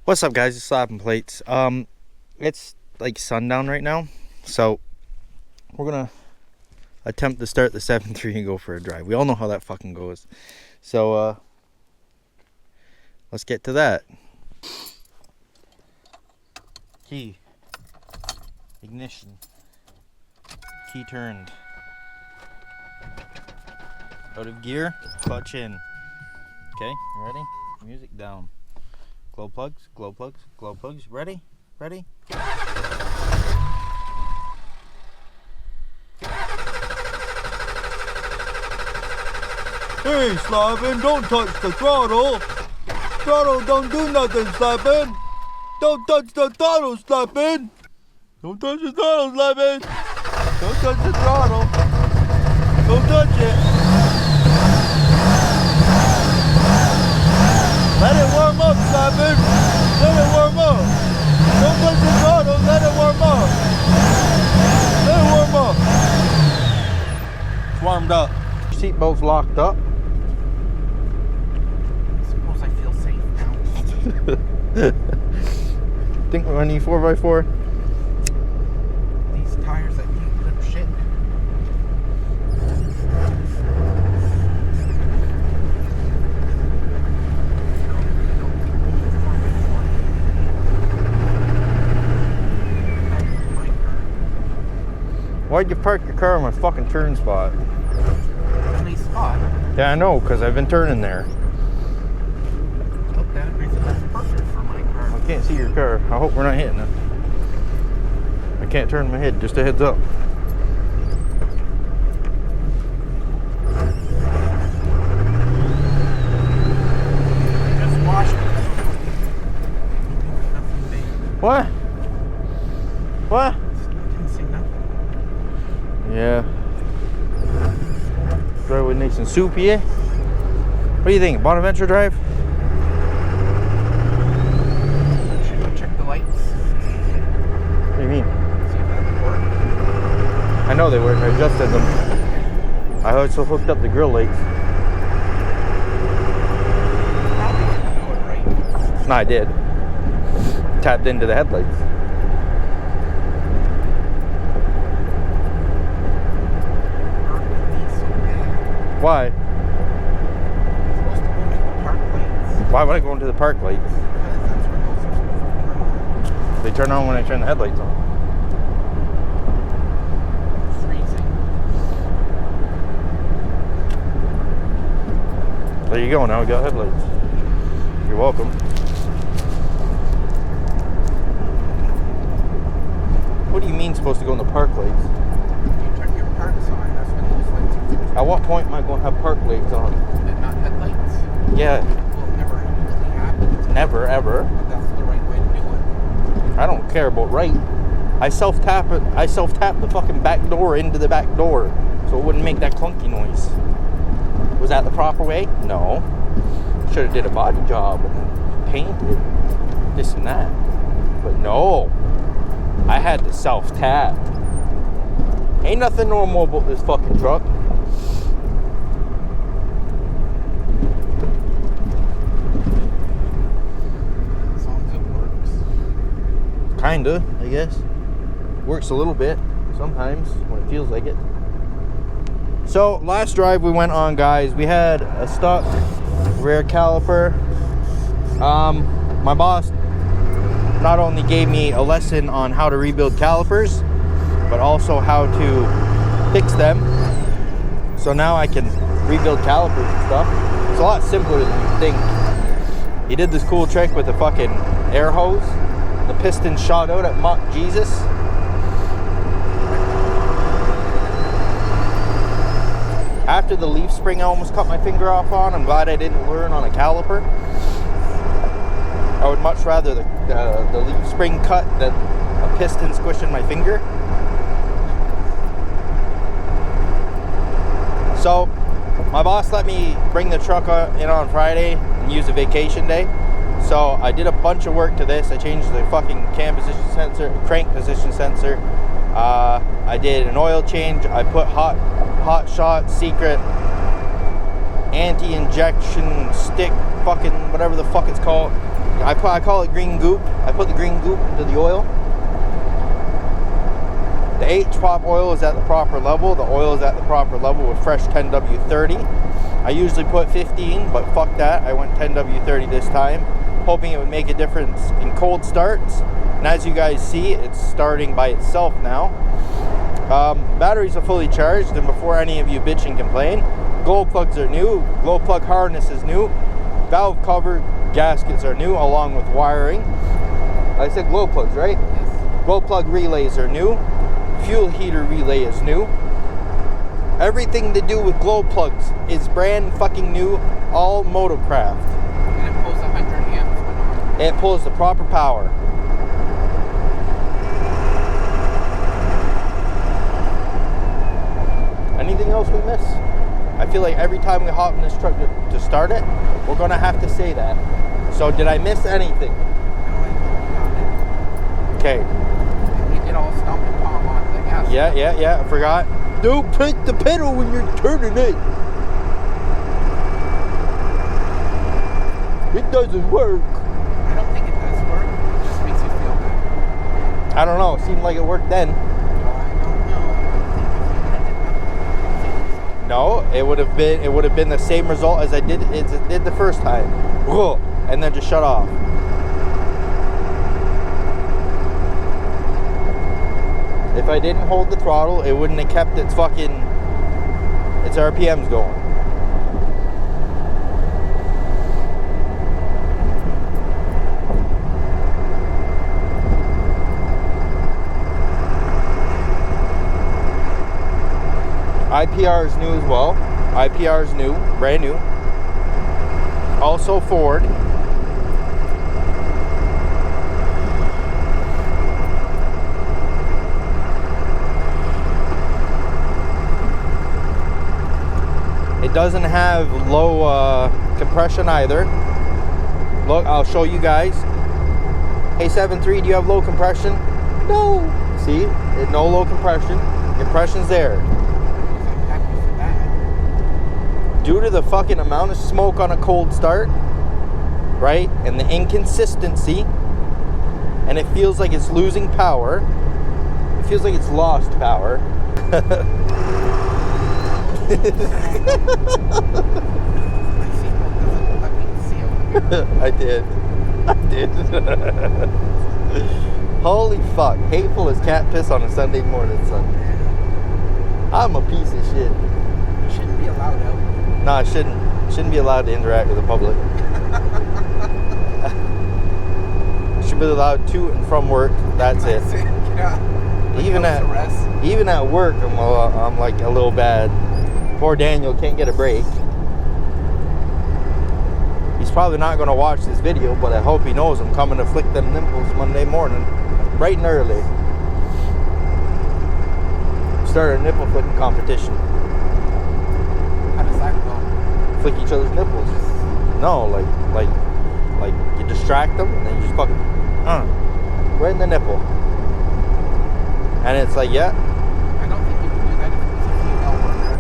What's up, guys? It's Slapping Plates. It's like sundown right now, so we're gonna attempt to start the 7.3 and go for a drive. We all know how that fucking goes. So let's get to that. Key, ignition, key turned, out of gear, clutch in. Okay, you ready? Music down. Glow plugs, glow plugs, glow plugs. Ready? Ready? Hey, Slap'n, don't touch the throttle. Throttle don't do nothing, Slap'n. Don't touch the throttle, Slap'n. Don't touch the throttle, Slap'n. Don't touch the throttle. Don't touch it. Let it warm up, Slap'n. Let it warm up. Don't touch the throttle. Let it warm up. Let it warm up. It's warmed up. Seatbelt's locked up. I suppose I feel safe now. Think we're gonna need 4x4. These tires, I think, grip shit. Why'd you park your car in my fucking turn spot? Nice spot. Yeah, I know, because I've been turning there. Oh, that makes it less perfect for my car. I can't see your car. I hope we're not hitting it. I can't turn my head, just a heads up. Just washed it. What? What? I didn't say nothing. Yeah. Driveway nice and soupy, eh? What do you think? Bonaventure Drive? Should go check the lights. What do you mean? See if that would work. I know they work. I adjusted them. I also hooked up the grill lights. Probably didn't do it right. No, I did. Tapped into the headlights. Why? It's supposed to go into the park lights. Why would I go into the park lights? Because that's where those are supposed to turn on. They turn on when I turn the headlights on. Freezing. There you go, now we got headlights. You're welcome. What do you mean supposed to go in the park lights? You turn your park sign, that's when those lights are supposed to. At what point am I going to have park lights on? And not headlights. Yeah, Well, it never usually happens. never, ever. But that's the right way to do it. I don't care about right. I self-tap it. I self-tap the fucking back door into the back door, so it wouldn't make that clunky noise. Was that the proper way? No. Should have did a body job and then painted this and that. But no. I had to self-tap. Ain't nothing normal about this fucking truck. As long as it works. Kinda, I guess. Works a little bit sometimes when it feels like it. So last drive we went on, guys, we had a stuck rear caliper. My boss not only gave me a lesson on how to rebuild calipers, but also how to fix them. So now I can rebuild calipers and stuff. It's a lot simpler than you think. He did this cool trick with a fucking air hose. The piston shot out at Mach Jesus. After the leaf spring I almost cut my finger off on, I'm glad I didn't learn on a caliper. I would much rather the leaf spring cut than a piston squishing my finger. So my boss let me bring the truck in on Friday and use a vacation day. So I did a bunch of work to this. I changed the fucking cam position sensor, crank position sensor. I did an oil change. I put hot shot secret anti-injection stick, fucking whatever the fuck it's called. I call it green goop. I put the green goop into the oil. The H-pop oil is at the proper level. The oil is at the proper level with fresh 10W30. I usually put 15, but fuck that. I went 10W30 this time, hoping it would make a difference in cold starts. And as you guys see, it's starting by itself now. Batteries are fully charged, and before any of you bitch and complain, glow plugs are new, glow plug harness is new, valve cover gaskets are new, along with wiring. I said glow plugs, right? Yes. Glow plug relays are new. Fuel heater relay is new. Everything to do with glow plugs is brand fucking new, all Motocraft. And it pulls 100 amps when on. It pulls the proper power. Anything else we miss? I feel like every time we hop in this truck to start it, we're gonna have to say that. So did I miss anything? Okay. You get all stomp and palm on the gas. Yeah, I forgot. Don't push the pedal when you're turning it. It doesn't work. I don't think it does work. It just makes you feel good. I don't know. It seemed like it worked then. I don't know. I think if you had it, No, it would have been the same result as it did the first time. Whoa, and then just shut off. If I didn't hold the throttle, it wouldn't have kept its RPMs going. IPR is new as well. IPR is new, brand new. Also Ford. It doesn't have low compression either. Look, I'll show you guys. Hey 7.3, do you have low compression? No. See, no low compression. Compression's there. I'm happy for that. Due to the fucking amount of smoke on a cold start, right, and the inconsistency, and it feels like it's losing power. It feels like it's lost power. My seatbelt doesn't let me see over here. I did. Holy fuck. Hateful as cat piss on a Sunday morning, son. I'm a piece of shit. You shouldn't be allowed out. No, I shouldn't be allowed to interact with the public. Should be allowed to and from work. That's it. Yeah. Even at work, I'm like a little bad. Poor Daniel can't get a break. He's probably not going to watch this video, but I hope he knows I'm coming to flick them nipples Monday morning, bright and early. Start a nipple flicking competition. How does that go? Flick each other's nipples. No, like you distract them and then you just fucking right in the nipple. And it's like, yeah. I don't think you can do that if it was a female worker.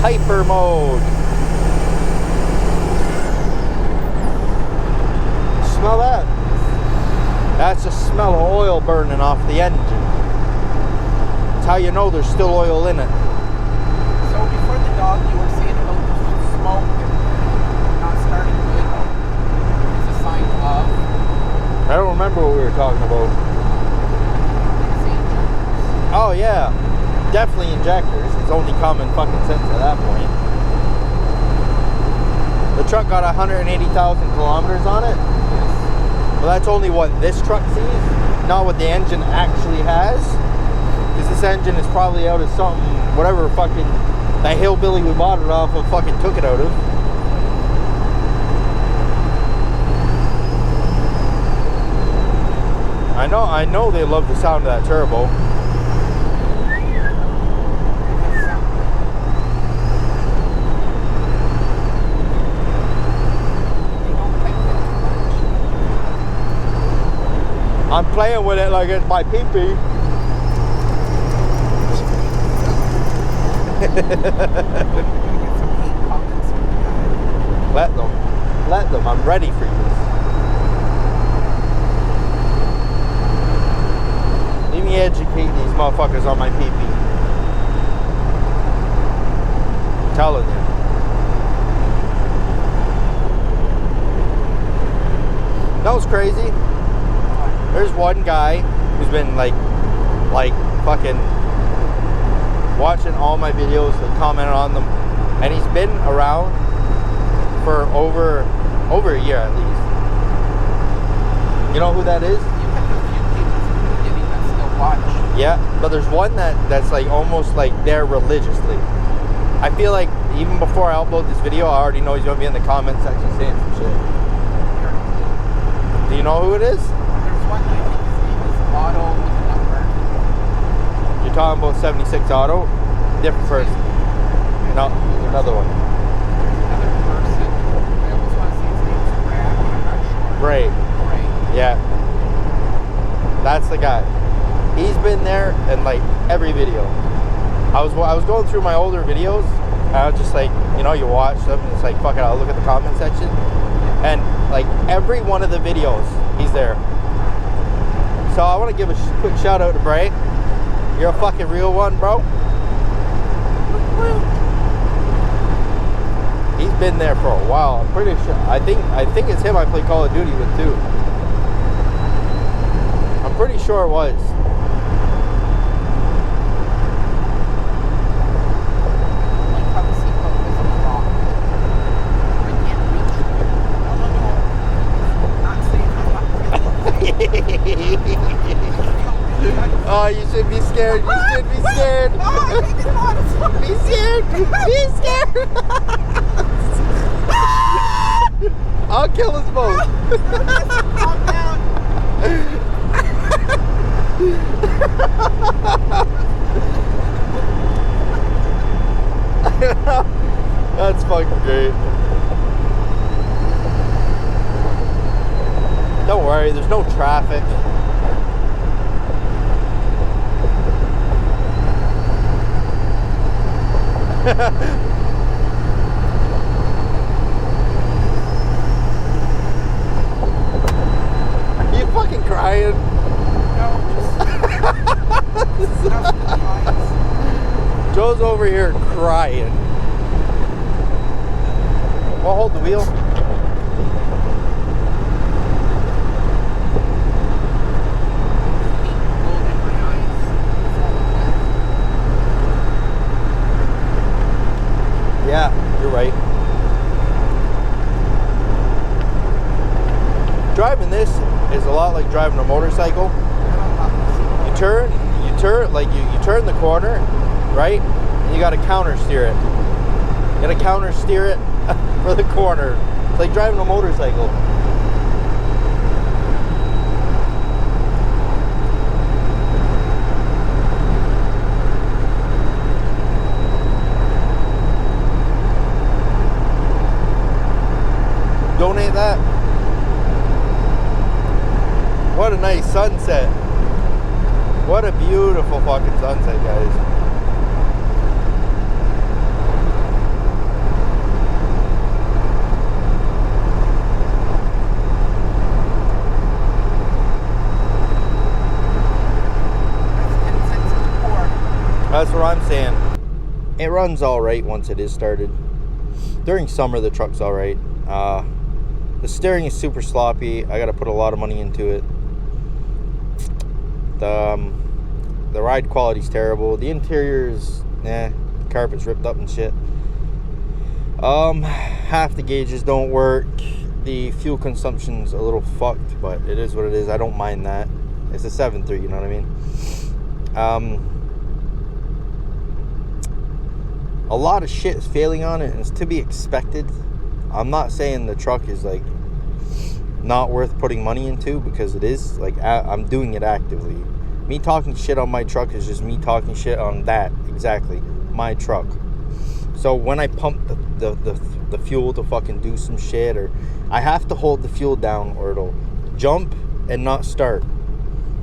Hyper mode. Smell that? That's the smell of oil burning off the engine. That's how you know there's still oil in it. So before the dog, you were saying about the smoke and not starting good is a sign of. I don't remember what we were talking about. Oh yeah, definitely injectors. It's only common fucking sense at that point. The truck got 180,000 kilometers on it. Well, that's only what this truck sees, not what the engine actually has. Because this engine is probably out of something, whatever fucking that hillbilly we bought it off of fucking took it out of. I know they love the sound of that turbo. I'm playing with it like it's my pee-pee. some hate comments from the guy. Let them. I'm ready for you. Let me educate these motherfuckers on my PP. I'm telling you. That was crazy. There's one guy who's been like fucking watching all my videos and commenting on them, and he's been around for over a year at least. You know who that is? You have a few people from the beginning that still watch. Yeah, but there's one that's like almost like there religiously. I feel like even before I upload this video, I already know he's gonna be in the comment section saying some shit. Do you know who it is? There's one, I think his name is Otto with a number. You're talking about 76 Auto? Different person. No, there's another one. There's another person. I almost want to say his name's Brad, but I'm not sure. Bray. Bray. Yeah. That's the guy. He's been there in like every video. I was going through my older videos, and I was just like, you know, you watch them, and it's like, fuck it, I'll look at the comment section. And like every one of the videos, he's there. So I want to give a quick shout out to Bray. You're a fucking real one, bro. He's been there for a while. I'm pretty sure. I think it's him I play Call of Duty with too. I'm pretty sure it was. Like how the seatbelt is wrong. I can't reach it. No. Not safe. Oh, you should be scared. You should be scared. Be scared. Be scared. I'll kill us both. Calm down. That's fucking great. Don't worry, there's no traffic. Are you fucking crying? No, just enough of the lines. Joe's over here crying. Well, hold the wheel. Yeah, you're right. Driving this is a lot like driving a motorcycle. You turn, like you turn the corner, right? And you gotta counter steer it. You gotta counter steer it for the corner. It's like driving a motorcycle. Donate that. What a nice sunset. What a beautiful fucking sunset, guys. That's what I'm saying. It runs all right once it is started. During summer, the truck's all right. The steering is super sloppy. I gotta put a lot of money into it. The ride quality's terrible. The interior is, the carpet's ripped up and shit. Half the gauges don't work. The fuel consumption's a little fucked, but it is what it is. I don't mind that. It's a 7.3, you know what I mean? A lot of shit is failing on it, and it's to be expected. I'm not saying the truck is like not worth putting money into, because it is. Like, I'm doing it actively. Me talking shit on my truck is just me talking shit on that, exactly, my truck. So when I pump the fuel to fucking do some shit, or I have to hold the fuel down or it'll jump and not start.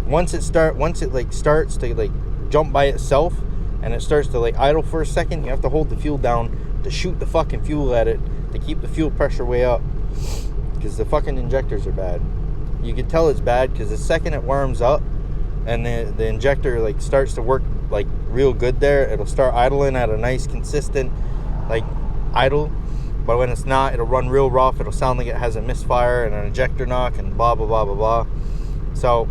Once it starts to like jump by itself, and it starts to like idle for a second, you have to hold the fuel down to shoot the fucking fuel at it to keep the fuel pressure way up, because the fucking injectors are bad. You can tell it's bad because the second it warms up and the injector like starts to work like real good there, it'll start idling at a nice consistent like idle. But when it's not, it'll run real rough. It'll sound like it has a misfire and an injector knock and blah, blah, blah, blah, blah. So,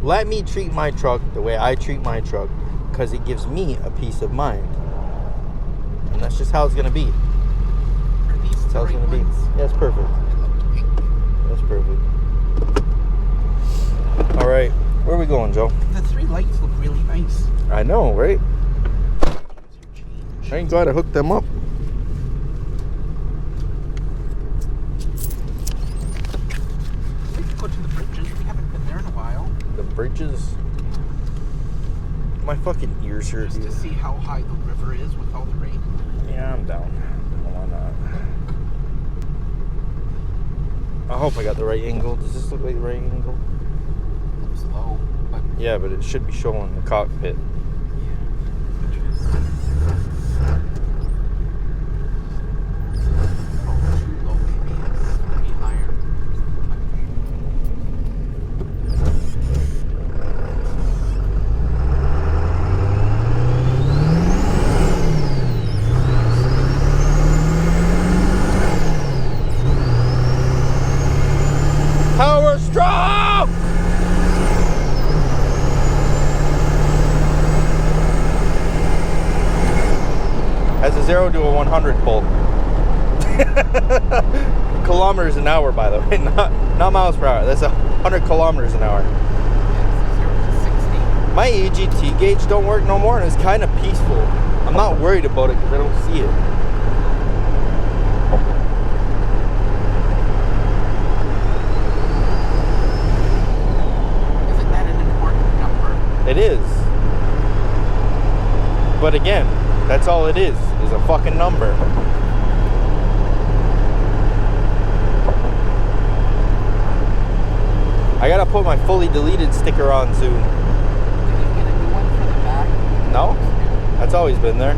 let me treat my truck the way I treat my truck, because it gives me a peace of mind. And that's just how it's going to be. Are these That's how it's going to be. Yeah, it's perfect. That's perfect. All right. Where are we going, Joe? The 3 lights look really nice. I know, right? I ain't glad I hooked them up. Go to the bridges. We haven't been there in a while. The bridges? My fucking ears hurt. Just to see how high the river is with all the rain. Yeah, I'm down. Why not? I hope I got the right angle. Does this look like the right angle? Looks low, but Yeah, but it should be showing the cockpit. which is too low. Maybe it's maybe higher. Power stroke! Has a 0 to a 100 pull. Kilometers an hour, by the way, not miles per hour. That's 100 kilometers an hour. It's 0 to 60. My EGT gauge don't work no more, and it's kind of peaceful. I'm not worried about it because I don't see it. Isn't that an important number? It is. But again, that's all it is a fucking number. I gotta put my fully deleted sticker on soon. Did you get a new one for the back? No? That's always been there.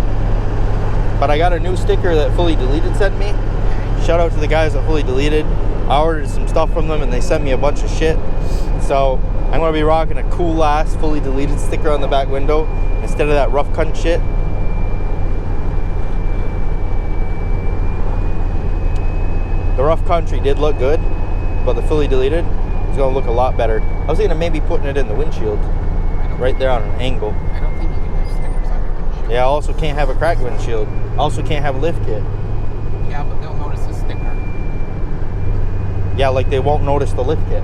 But I got a new sticker that Fully Deleted sent me. Shout out to the guys at Fully Deleted. I ordered some stuff from them and they sent me a bunch of shit. So I'm gonna be rocking a cool ass Fully Deleted sticker on the back window instead of that rough cunt shit. The rough country did look good, but the Fully Deleted is gonna look a lot better. I was thinking of maybe putting it in the windshield, right there on an angle. I don't think you can have stickers on your windshield. Yeah, I also can't have a cracked windshield. I also can't have a lift kit. Yeah, but they'll notice a sticker. Yeah, like they won't notice the lift kit.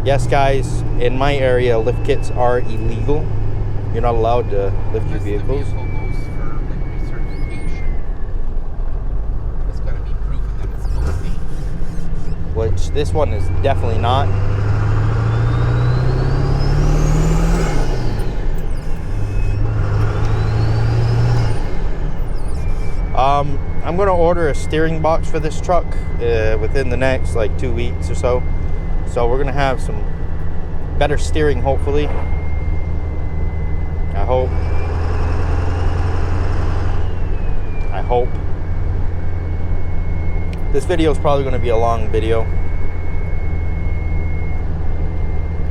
Yes, guys, in my area, lift kits are illegal. You're not allowed to lift your Unless vehicles. the vehicle goes for like recertification. It's got to be proven that it's still safe. Which this one is definitely not. I'm gonna order a steering box for this truck within the next like 2 weeks or so. So we're gonna have some better steering, hopefully. I hope. This video is probably gonna be a long video,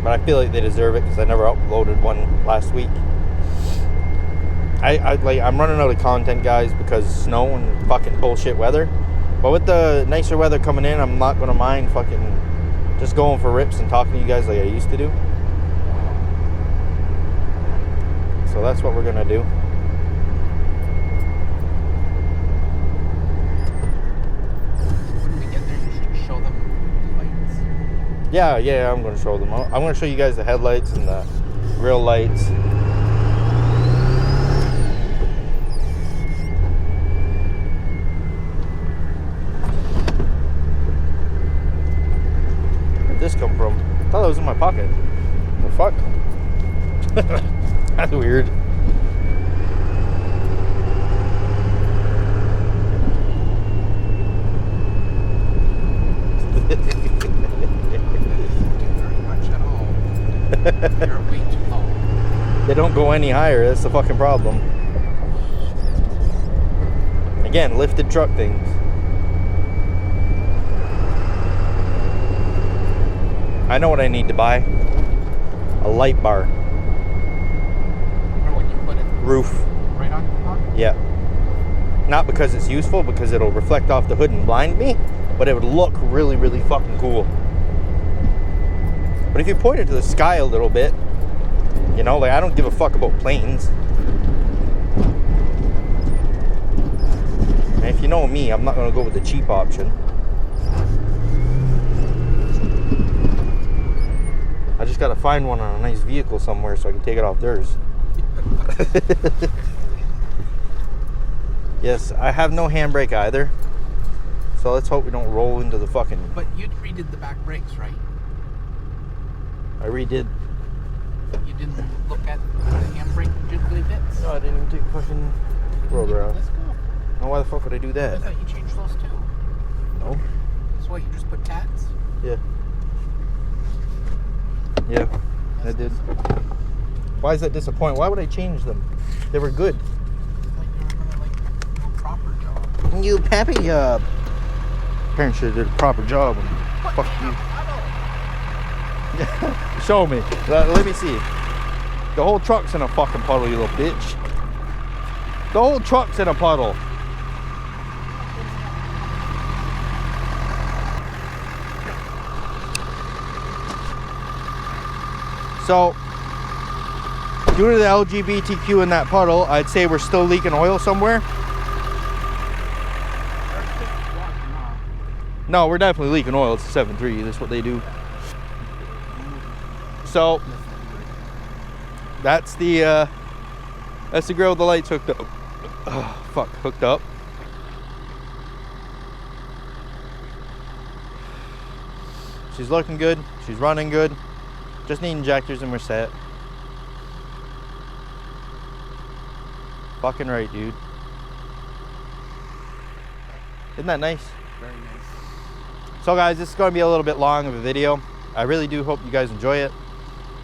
but I feel like they deserve it because I never uploaded one last week. I'm running out of content, guys, because snow and fucking bullshit weather. But with the nicer weather coming in, I'm not gonna mind fucking just going for rips and talking to you guys like I used to do. So that's what we're gonna do. When we get there, you should show them the lights. Yeah, I'm gonna show them. I'm gonna show you guys the headlights and the real lights. This come from? I thought that was in my pocket. The fuck? That's weird. Very much at all. You're way too low. They don't go any higher. That's the fucking problem. Again, lifted truck things. I know what I need to buy. A light bar. Where would you put it? Roof. Right on the car? Yeah. Not because it's useful, because it'll reflect off the hood and blind me, but it would look really, really fucking cool. But if you point it to the sky a little bit, you know, like I don't give a fuck about planes. And if you know me, I'm not gonna go with the cheap option. I just gotta find one on a nice vehicle somewhere so I can take it off theirs. Yes, I have no handbrake either. So let's hope we don't roll into the fucking... But you redid the back brakes, right? I redid... You didn't look at the handbrake jiggly bits? No, I didn't even take the fucking rotor off. Let's go. Now why the fuck would I do I that? thought you changed those too. No. So what, you just put tats? Yeah. Yeah, I did. Why is that disappointing? Why would I change them? They were good. Like you were gonna like do a proper job. You pappy parents should have did a proper job. And fuck you. Show me. Let me see. The whole truck's in a fucking puddle, you little bitch. The whole truck's in a puddle. So, due to the LGBTQ in that puddle, I'd say we're still leaking oil somewhere. No, we're definitely leaking oil. It's a 7.3. That's what they do. So, that's the girl with the lights hooked up. Oh, fuck, hooked up. She's looking good. She's running good. Just need injectors and we're set. Fucking right, dude. Isn't that nice? Very nice. So guys, this is going to be a little bit long of a video. I really do hope you guys enjoy it.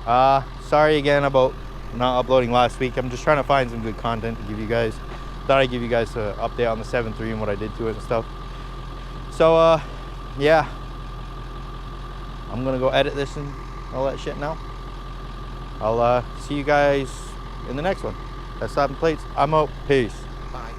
Sorry again about not uploading last week. I'm just trying to find some good content to give you guys. Thought I'd give you guys an update on the 7.3 and what I did to it and stuff. So, yeah. I'm going to go edit this and all that shit now. I'll see you guys in the next one. That's Slapns Plates. I'm out. Peace. Bye.